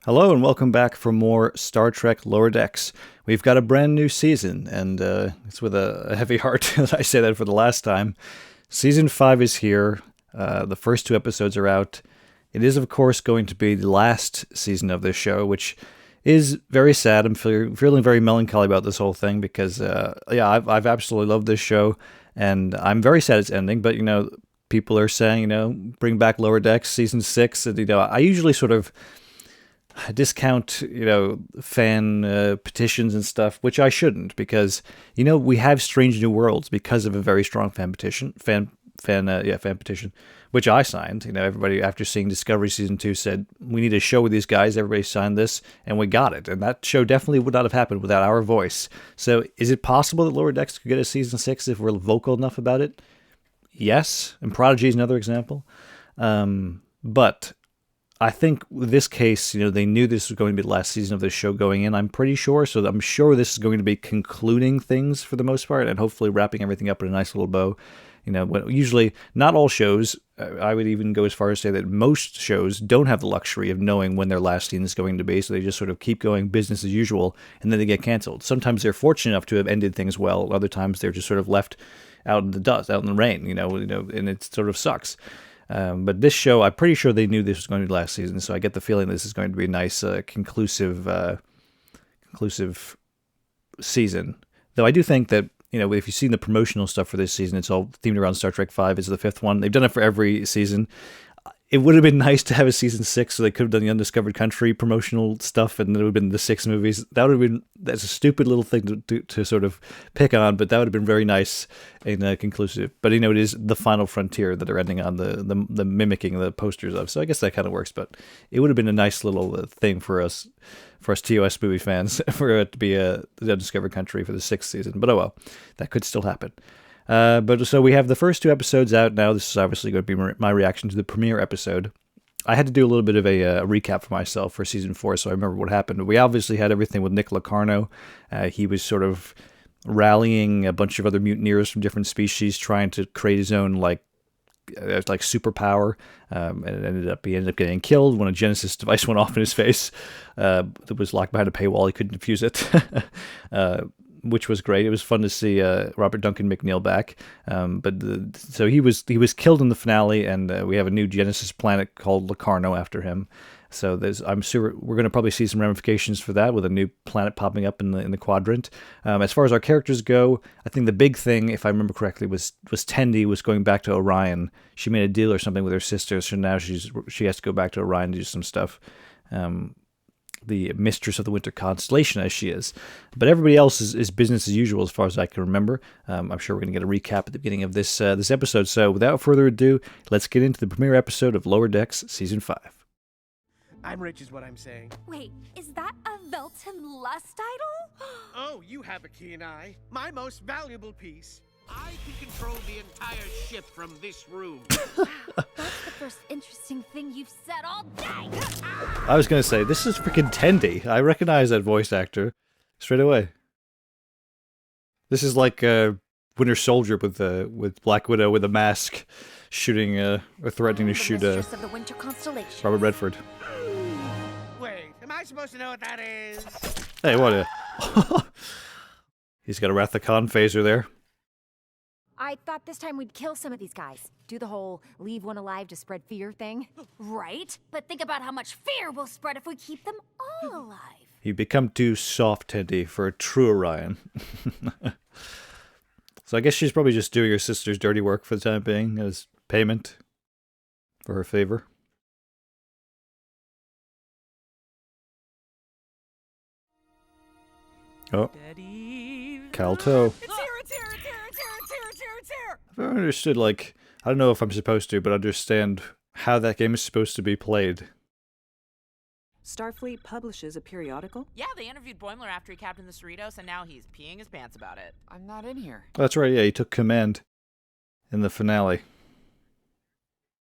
Hello and welcome back for more Star Trek Lower Decks. We've got a brand new season, and it's with a heavy heart that I say that for the last time. Season 5 is here. The first two episodes are out. It is, of course, going to be the last season of this show, which is very sad. I'm feeling very melancholy about this whole thing because, I've absolutely loved this show, and I'm very sad it's ending, but, people are saying, bring back Lower Decks Season 6, and, I usually sort of discount fan petitions and stuff, which I shouldn't, because we have Strange New Worlds because of a very strong fan petition, which I signed. Everybody after seeing Discovery season 2 said we need a show with these guys. Everybody signed this, and we got it. And that show definitely would not have happened without our voice. So is it possible that Lower Decks could get a season 6 if we're vocal enough about it? Yes, and Prodigy is another example. But I think with this case, they knew this was going to be the last season of this show going in, I'm pretty sure. So I'm sure this is going to be concluding things for the most part and hopefully wrapping everything up in a nice little bow. Usually not all shows, I would even go as far as say that most shows don't have the luxury of knowing when their last scene is going to be. So they just sort of keep going business as usual and then they get canceled. Sometimes they're fortunate enough to have ended things well. Other times they're just sort of left out in the dust, out in the rain, and it sort of sucks. But this show, I'm pretty sure they knew this was going to be the last season, so I get the feeling this is going to be a nice, conclusive season. Though I do think that, if you've seen the promotional stuff for this season, it's all themed around Star Trek V. Is the fifth one. They've done it for every season. It would have been nice to have a season 6, so they could have done the Undiscovered Country promotional stuff, and it would have been the 6 movies. That's a stupid little thing to sort of pick on, but that would have been very nice and conclusive. But it is the final frontier that they're ending on the mimicking the posters of. So I guess that kind of works. But it would have been a nice little thing for us TOS movie fans for it to be the Undiscovered Country for the 6th season. But oh well, that could still happen. But so we have the first 2 episodes out now. This is obviously going to be my reaction to the premiere episode. I had to do a little bit of a recap for myself for season 4, so I remember what happened. We obviously had everything with Nick Locarno. He was sort of rallying a bunch of other mutineers from different species, trying to create his own superpower. And he ended up getting killed when a Genesis device went off in his face. That was locked behind a paywall. He couldn't defuse it. Which was great. It was fun to see Robert Duncan McNeil back. So he was killed in the finale, and we have a new Genesis planet called Locarno after him. So I'm sure we're going to probably see some ramifications for that with a new planet popping up in the quadrant. As far as our characters go, I think the big thing, if I remember correctly, was Tendi was going back to Orion. She made a deal or something with her sister, so now she has to go back to Orion to do some stuff. The mistress of the winter constellation as she is. But everybody else is business as usual as far as I can remember. I'm sure we're going to get a recap at the beginning of this episode. So without further ado, let's get into the premiere episode of Lower Decks Season 5. I'm rich is what I'm saying. Wait, is that a Velton Lust idol? Oh, you have a keen eye. My most valuable piece. I can control the entire ship from this room. That's the first interesting thing you've said all day! I was going to say, this is freaking Tendi. I recognize that voice actor straight away. This is like Winter Soldier with Black Widow with a mask shooting or threatening to shoot of the Winter Constellation. Robert Redford. Wait, am I supposed to know what that is? Hey, what? He's got a Wrath of Khan phaser there. I thought this time we'd kill some of these guys. Do the whole leave one alive to spread fear thing. Right? But think about how much fear will spread if we keep them all alive. You become too soft, Tendi, for a true Orion. So I guess she's probably just doing her sister's dirty work for the time being as payment for her favor. Oh. Calto. It's here, it's here, it's here, it's here, it's here, it's here, it's here! I've never understood, I don't know if I'm supposed to, but understand how that game is supposed to be played. Starfleet publishes a periodical? Yeah, they interviewed Boimler after he captained the Cerritos, and now he's peeing his pants about it. I'm not in here. That's right, yeah, he took command in the finale.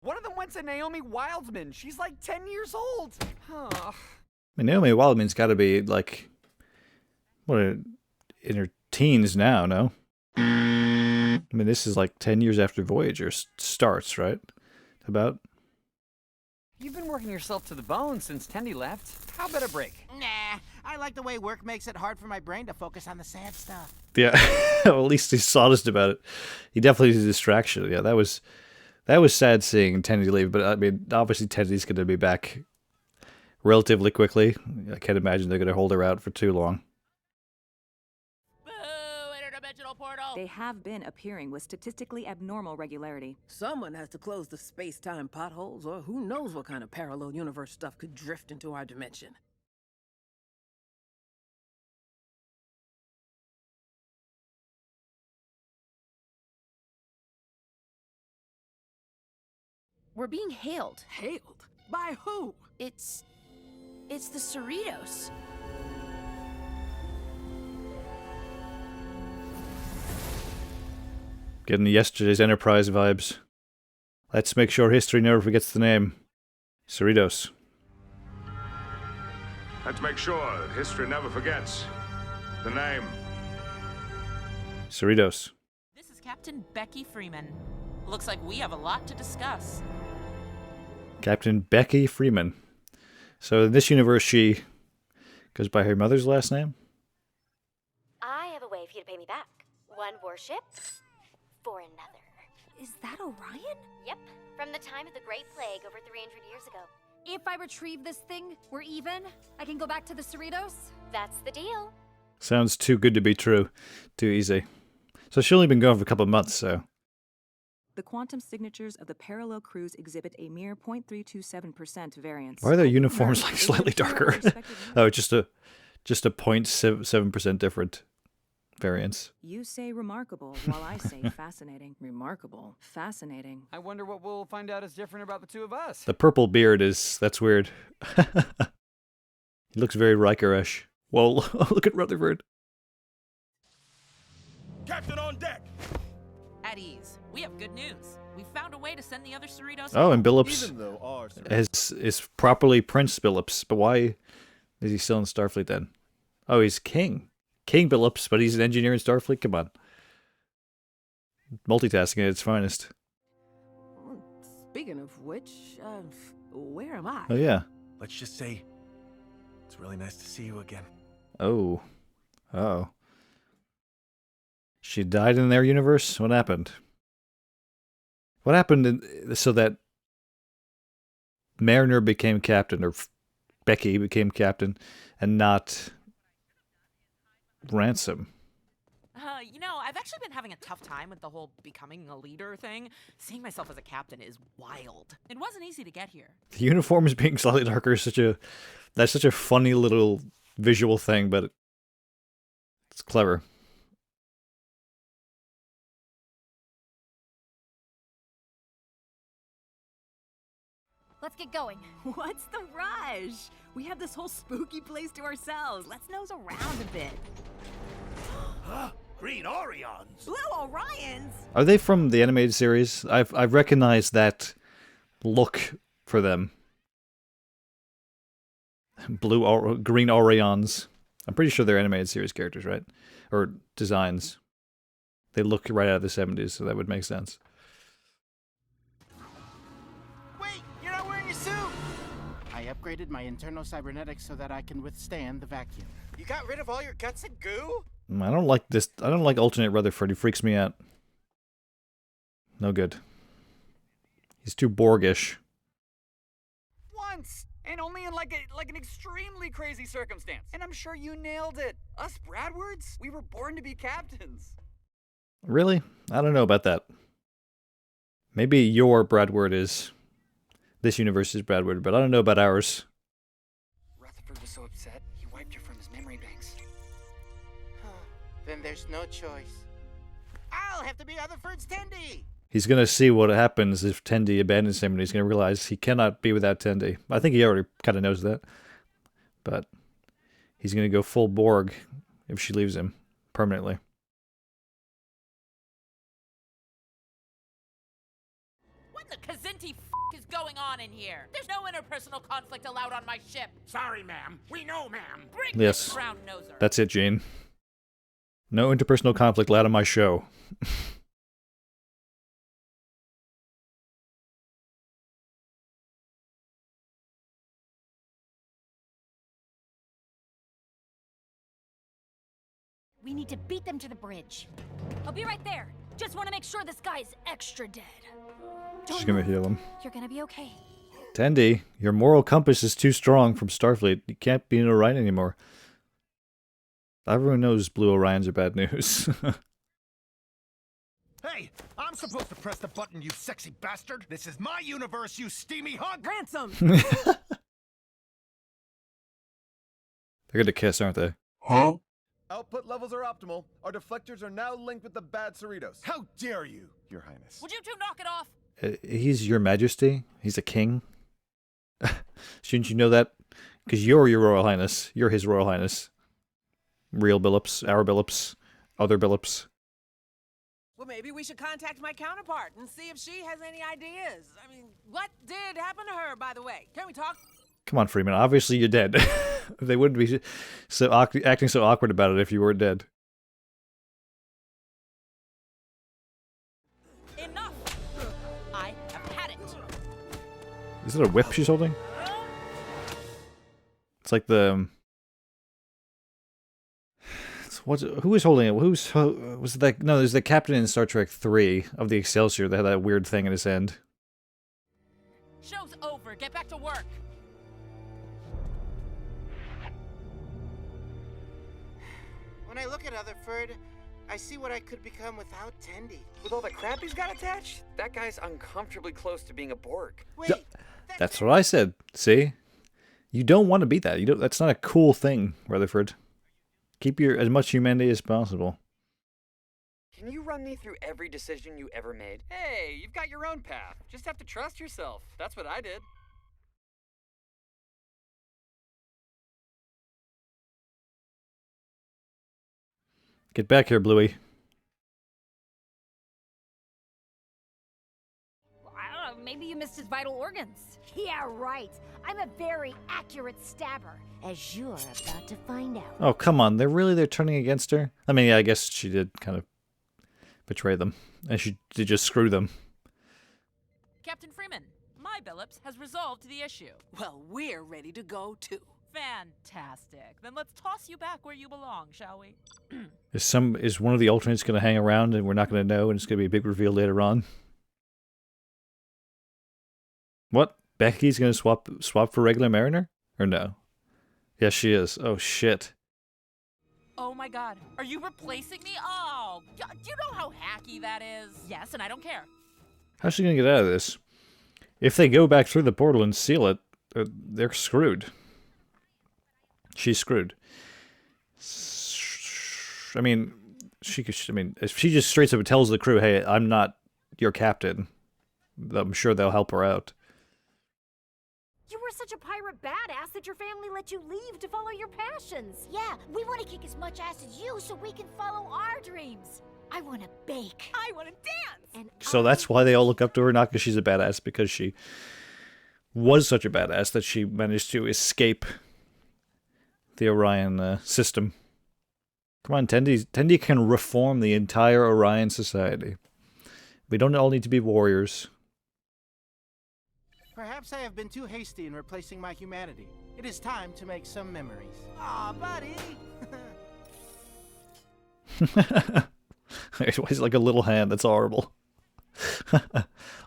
One of them went to Naomi Wildman. She's like 10 years old. Huh. I mean, Naomi Wildman's got to be, in her teens now, no? I mean, this is 10 years after Voyager starts, right? About? You've been working yourself to the bone since Tendi left. How about a break? Nah, I like the way work makes it hard for my brain to focus on the sad stuff. Yeah, well, at least he's honest about it. He definitely is a distraction. Yeah, that was sad seeing Tendy leave, but I mean, obviously Tendy's going to be back relatively quickly. I can't imagine they're going to hold her out for too long. Boo! Interdimensional portal! They have been appearing with statistically abnormal regularity. Someone has to close the space-time potholes, or who knows what kind of parallel universe stuff could drift into our dimension. We're being hailed. Hailed? By who? It's the Cerritos. Getting yesterday's Enterprise vibes. Let's make sure history never forgets the name. Cerritos. Let's make sure that history never forgets the name. Cerritos. This is Captain Becky Freeman. Looks like we have a lot to discuss. Captain Becky Freeman. So in this universe, she goes by her mother's last name? I have a way for you to pay me back. One warship for another. Is that Orion? Yep, from the time of the Great Plague over 300 years ago. If I retrieve this thing, we're even? I can go back to the Cerritos? That's the deal. Sounds too good to be true. Too easy. So she's only been gone for a couple of months, so... The quantum signatures of the parallel crews exhibit a mere 0.327% variance. Why are their uniforms like slightly darker? Oh, just a 0.7% different variance. You say remarkable, while I say fascinating. Remarkable. Fascinating. I wonder what we'll find out is different about the two of us. The purple beard that's weird. He looks very Riker-ish. Whoa, look at Rutherford. Captain on deck! At ease. We have good news. We found a way to send the other Cerritos Oh, home. and Billups is properly Prince Billups, but why is he still in Starfleet then? Oh, he's King. King Billups, but he's an engineer in Starfleet? Come on. Multitasking at its finest. Speaking of which, where am I? Oh, yeah. Let's just say, it's really nice to see you again. Oh. Oh. She died in their universe? What happened? What happened so that Mariner became captain, or Becky became captain, and not Ransom? I've actually been having a tough time with the whole becoming a leader thing. Seeing myself as a captain is wild. It wasn't easy to get here. The uniforms being slightly darker is that's such a funny little visual thing, but it's clever. Let's get going. What's the rush? We have this whole spooky place to ourselves. Let's nose around a bit. Green Orions! Blue Orions? Are they from the animated series? I've recognized that look for them. Green Orions. I'm pretty sure they're animated series characters, right? Or designs. They look right out of the 70s, so that would make sense. Wait, you're not wearing your suit! I upgraded my internal cybernetics so that I can withstand the vacuum. You got rid of all your guts and goo? I don't like this. I don't like alternate Rutherford. He freaks me out. No good. He's too Borgish. Once! And only in like an extremely crazy circumstance. And I'm sure you nailed it. Us Bradwards? We were born to be captains. Really? I don't know about that. Maybe your Bradward is... This universe's Bradward, but I don't know about ours. Rutherford was so upset, he wiped her from his memory banks. Then there's no choice. I'll have to be Rutherford's Tendi! He's going to see what happens if Tendi abandons him, and he's going to realize he cannot be without Tendi. I think he already kind of knows that. But he's going to go full Borg if she leaves him permanently. What the Kazinti is going on in here? There's no interpersonal conflict allowed on my ship. Sorry, ma'am. We know, ma'am. Bring Yes. this ground noser. That's it, Gene. No interpersonal conflict allowed on my show. need to beat them to the bridge. I'll be right there. Just want to make sure this guy's extra dead. She's gonna heal him. You're gonna be okay. Tendi, your moral compass is too strong from Starfleet. You can't be an Orion anymore. Everyone knows Blue Orions are bad news. Hey, I'm supposed to press the button, you sexy bastard. This is my universe, you steamy hunk. Ransom! They're gonna kiss, aren't they? Huh? Output levels are optimal. Our deflectors are now linked with the bad Cerritos. How dare you, Your Highness? Would you two knock it off? He's your majesty. He's a king. Shouldn't you know that? Because you're your Royal Highness. You're his Royal Highness. Real Billups, our Billups, other Billups. Well, maybe we should contact my counterpart and see if she has any ideas. I mean, what did happen to her, by the way? Can we talk? Come on, Freeman. Obviously you're dead. They wouldn't be so acting so awkward about it if you weren't dead. Enough! I have had it. Is it a whip she's holding? It's like the... who was holding it? Was it that? No, there's the captain in Star Trek 3 of the Excelsior that had that weird thing in his hand. Show's over. Get back to work. When I look at Rutherford, I see what I could become without Tendi. With all the crap he's got attached, that guy's uncomfortably close to being a Borg. Wait, That's what I said. See? You don't want to be that. You don't. That's not a cool thing, Rutherford. Keep your as much humanity as possible. Can you run me through every decision you ever made? Hey, you've got your own path. Just have to trust yourself. That's what I did. Get back here, Bluey. I don't know, maybe you missed his vital organs. Yeah, right. I'm a very accurate stabber, as you're about to find out. Oh, come on. They're turning against her? I mean, yeah, I guess she did kind of betray them. And she did just screw them. Captain Freeman, my Billups has resolved the issue. Well, we're ready to go, too. Fantastic. Then let's toss you back where you belong, shall we? Is one of the alternates going to hang around and we're not going to know and it's going to be a big reveal later on? What? Becky's going to swap for regular Mariner? Or no? Yes, she is. Oh, shit. Oh my god. Are you replacing me? Oh, do you know how hacky that is? Yes, and I don't care. How's she going to get out of this? If they go back through the portal and seal it, they're screwed. She's screwed. I mean, if she just straight up tells the crew, hey, I'm not your captain, I'm sure they'll help her out. You were such a pirate badass that your family let you leave to follow your passions. Yeah, we want to kick as much ass as you so we can follow our dreams. I want to bake. I want to dance. And So that's why they all look up to her, not because she's a badass, because she was such a badass that she managed to escape the Orion system. Come on, Tendi can reform the entire Orion society. We don't all need to be warriors. perhaps I have been too hasty in replacing my humanity. It is time to make some memories. Aw, buddy! He's like a little hand. That's horrible.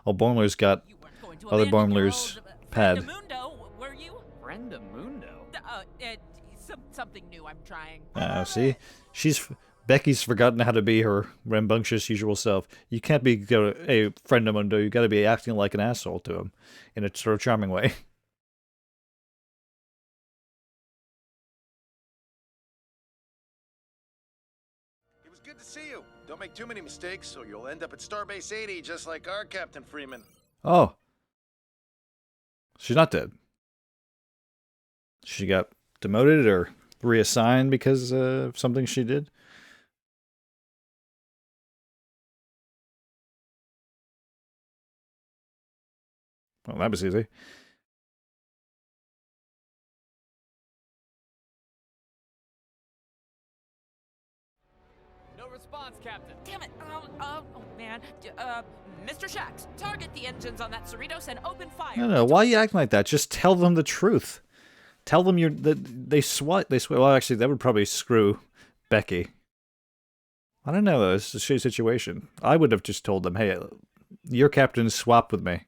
Oh, Boimler's got other Boimler's pad. Mundo, were you? Brenda Mundo? Something new I'm trying. See? Becky's forgotten how to be her rambunctious usual self. You can't be a friend of Mundo. You got to be acting like an asshole to him in a sort of charming way. It was good to see you. Don't make too many mistakes, or you'll end up at Starbase 80 just like our Captain Freeman. Oh. She's not dead. She got demoted or reassigned because of something she did? Well, that was easy. No response, Captain. Damn it. Oh man. Mr. Shax, target the engines on that Cerritos and open fire. No, why are you acting like that? Just tell them the truth. Tell them they swat. Well, actually, that would probably screw Becky. I don't know, though. It's a shitty situation. I would have just told them, hey, your captain swapped with me.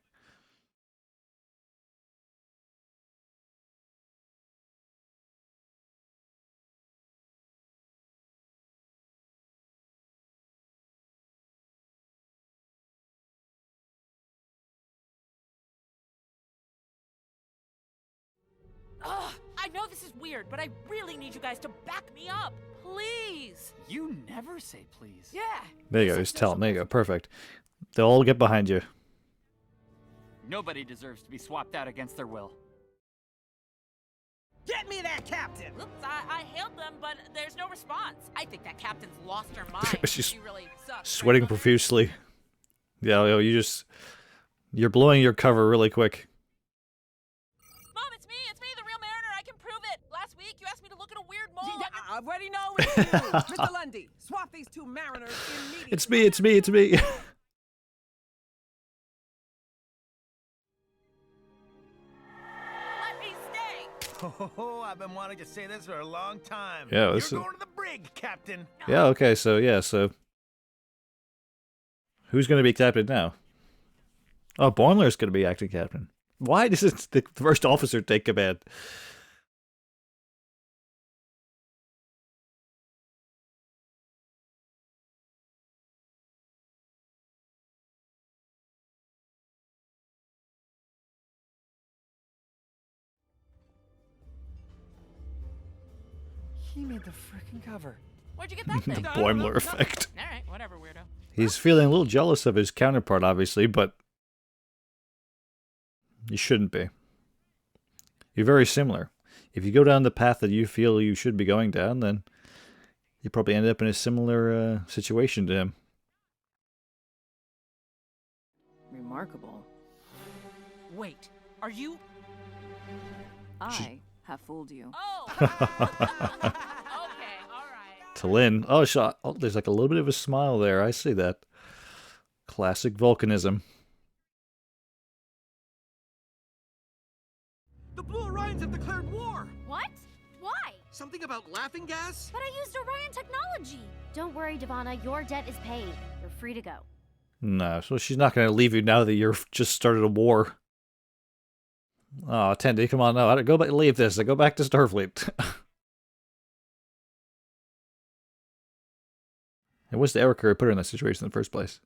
Ugh, I know this is weird, but I really need you guys to back me up. Please. You never say please. Yeah. There you go, just tell them. There you go, perfect. They'll all get behind you. Nobody deserves to be swapped out against their will. Get me that captain! Oops, I hailed them, but there's no response. I think that captain's lost her mind. She's She really sucks. sweating profusely. Yeah, you're blowing your cover really quick. Mom, it's me, the real Mariner. I can prove it. Last week, you asked me to look at a weird mole. I already know it's you. Mr. Lundy, swap these two mariners immediately. It's me. Let me stay. Oh, I've been wanting to say this for a long time. Yeah, You're this is- going to the brig, Captain. Yeah, okay, so who's going to be captain now? Oh, Boimler's going to be acting captain. Why doesn't the first officer take command? He made the freaking cover. Where'd you get that The thing? Boimler effect. All right, whatever, weirdo. He's feeling a little jealous of his counterpart, obviously, but you shouldn't be. You're very similar. If you go down the path that you feel you should be going down, then you probably end up in a similar situation to him. Remarkable. Wait, are you? I have fooled you. Oh. Okay, all right. T'Lyn. Oh, there's like a little bit of a smile there. I see that. Classic volcanism. The Blue Orions have declared war! What? Why? Something about laughing gas? But I used Orion technology. Don't worry, Devana. Your debt is paid. You're free to go. No, so she's not going to leave you now that you've just started a war. Oh, Tendi, come on now. Go back, leave this. Go back to Starfleet. It was the Erica who put her in that situation in the first place.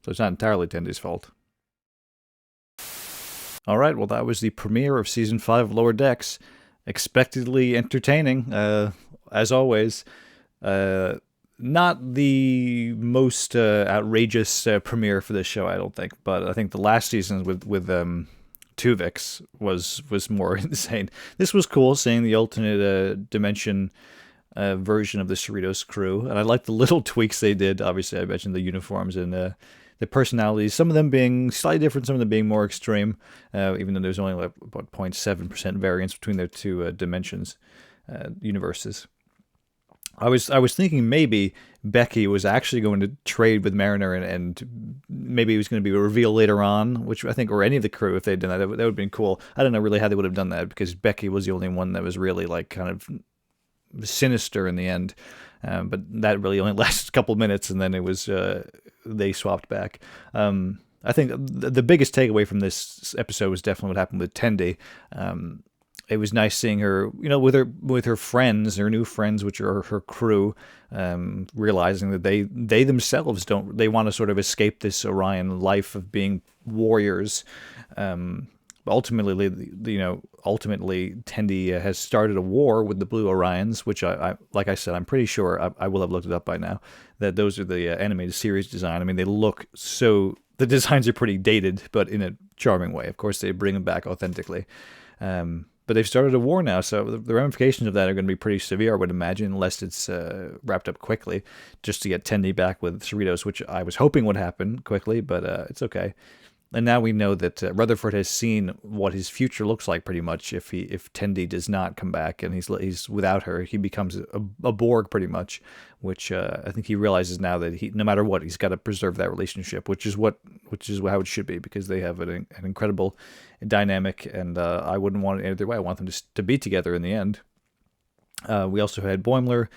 So it's not entirely Tendi's fault. Alright, well that was the premiere of Season 5 of Lower Decks. Expectedly entertaining, as always. Not the most outrageous premiere for this show, I don't think. But I think the last season with Tuvix was more insane. This was cool, seeing the alternate dimension version of the Cerritos crew. And I like the little tweaks they did. Obviously, I mentioned the uniforms and the personalities. Some of them being slightly different, some of them being more extreme. Even though there's only like about 0.7% variance between their two dimensions, universes. I was thinking maybe Becky was actually going to trade with Mariner and maybe it was going to be a reveal later on, which I think, or any of the crew, if they'd done that would have been cool. I don't know really how they would have done that because Becky was the only one that was really like kind of sinister in the end. But that really only lasted a couple minutes and then it was, they swapped back. I think the biggest takeaway from this episode was definitely what happened with Tendi. It was nice seeing her, with her friends, her new friends, which are her crew, realizing that they themselves they want to sort of escape this Orion life of being warriors. Ultimately, Tendi has started a war with the Blue Orions, which I like I said, I'm pretty sure I will have looked it up by now, that those are the animated series design. I mean, they look so, the designs are pretty dated, but in a charming way. Of course, they bring them back authentically. But they've started a war now, so the ramifications of that are going to be pretty severe, I would imagine, unless it's wrapped up quickly, just to get Tendi back with Cerritos, which I was hoping would happen quickly, but it's okay. And now we know that Rutherford has seen what his future looks like pretty much if Tendi does not come back and he's without her. He becomes a Borg pretty much, which I think he realizes now that no matter what, he's got to preserve that relationship, which is how it should be, because they have an incredible dynamic, and I wouldn't want it any other way. I want them to be together in the end. We also had Boimler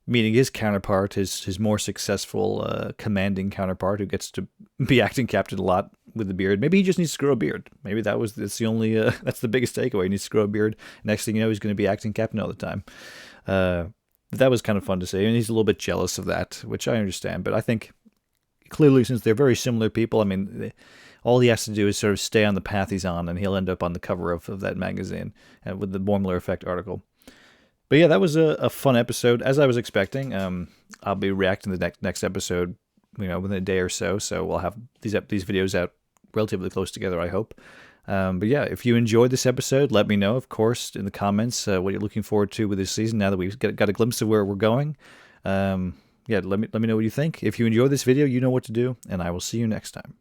meeting his counterpart, his more successful commanding counterpart, who gets to be acting captain a lot with the beard. Maybe he just needs to grow a beard. Maybe that's the only that's the biggest takeaway. He needs to grow a beard. Next thing you know, he's going to be acting captain all the time. That was kind of fun to see, and he's a little bit jealous of that, which I understand. But I think clearly, since they're very similar people, I mean, all he has to do is sort of stay on the path he's on, and he'll end up on the cover of that magazine with the Boimler Effect article. But yeah, that was a fun episode, as I was expecting. I'll be reacting to the next episode, within a day or so. So we'll have these videos out relatively close together, I hope. But yeah, if you enjoyed this episode, let me know, of course, in the comments what you're looking forward to with this season. Now that we've got a glimpse of where we're going, yeah, let me know what you think. If you enjoyed this video, you know what to do, and I will see you next time.